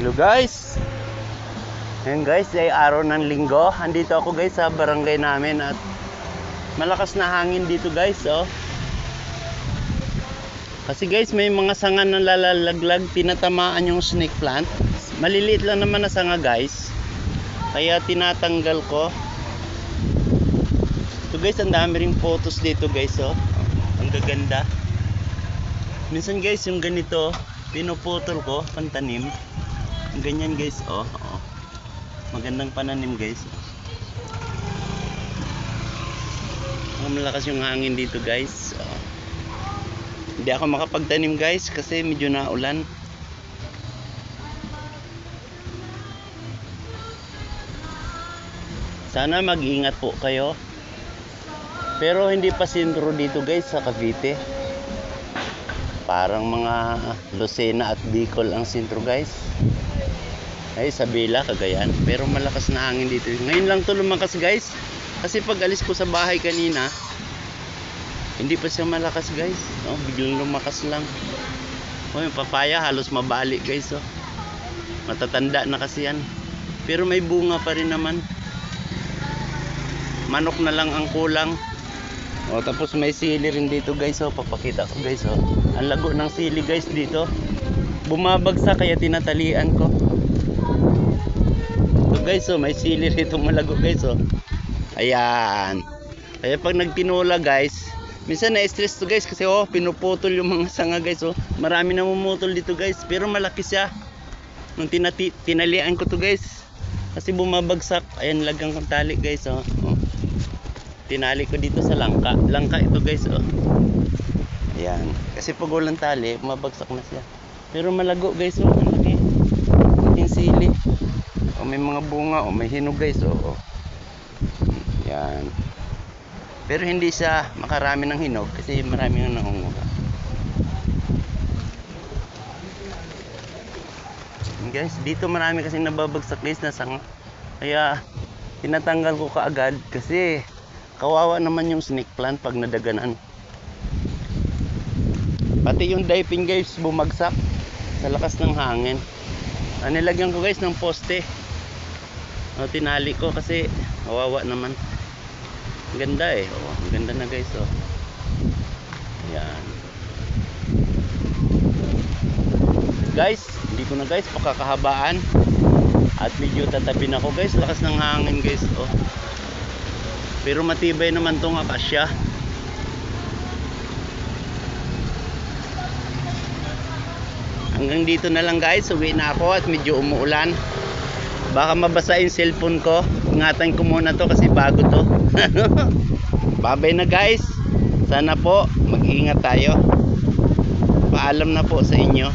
Hello guys. Ngayon guys ay araw ng linggo. Andito ako guys sa barangay namin at malakas na hangin dito guys, oh. Kasi guys may mga sanga na lalalaglag, tinatamaan yung snake plant. Maliliit lang naman na sanga guys, kaya tinatanggal ko. So guys, ang dami ring photos dito guys, oh. Ang gaganda. Minsan guys yung ganito pinuputol ko, pantanim. Ganyan guys, oh. Magandang pananim guys. Malakas yung hangin dito guys. Hindi ako makapagtanim guys kasi medyo naulan. Sana mag-ingat po kayo. Pero hindi pa sentro dito guys sa Cavite. Parang mga Lucena at Bicol ang sentro guys. Ay, Sabela, Cagayan. Pero malakas na hangin dito. Ngayon lang to lumakas guys. Kasi pag alis ko sa bahay kanina, hindi pa siya malakas guys. Oh, biglang lumakas lang. Oh, yung papaya halos mabali guys. Oh. Matatanda na kasi yan. Pero may bunga pa rin naman. Manok na lang ang kulang. Oh, tapos may sili rin dito guys. Oh, papakita ko guys. Oh. Ang lago ng sili guys dito. Bumabagsak kaya tinatalian ko. So guys, oh, may sili rito malago guys. Oh. Ayan. Kaya pag nagtinula guys, minsan na-stress to guys kasi oh, pinuputol yung mga sanga guys. Oh. Marami na mumutol dito guys. Pero malaki siya. Nung tinalian ko to guys, kasi bumabagsak. Ayan, lagang kong tali guys. Oh. Oh. Tinali ko dito sa langka. Langka ito guys. Oh. Ayan. Kasi pag walang tali, bumabagsak na siya. Pero malago guys. Oh. Malaki. Yung sili. Oh, may mga bunga. Oh. May hinog guys. Oh. Yan. Pero hindi siya makarami ng hinog kasi marami nang nangunguha. Guys, dito marami kasi nababagsak guys na sanga. Kaya tinatanggal ko kaagad kasi kawawa naman yung snake plant pag nadaganan. Pati yung diping guys bumagsak sa lakas ng hangin. Nilagyan ko guys ng poste. Tinali ko kasi kawawa naman. Ganda eh. Oh, ganda na guys. Oh. Ayan. Guys, hindi ko na guys pakakahabaan. At medyo tatabi na ako guys. Lakas ng hangin guys. Oh. Pero matibay naman tong akasya. Hanggang dito na lang guys. Uwi na ako at medyo umuulan. Baka mabasa yung cellphone ko. Ingatan ko muna to kasi bago to. Babay na guys. Sana po mag-iingat tayo. Paalam na po sa inyo.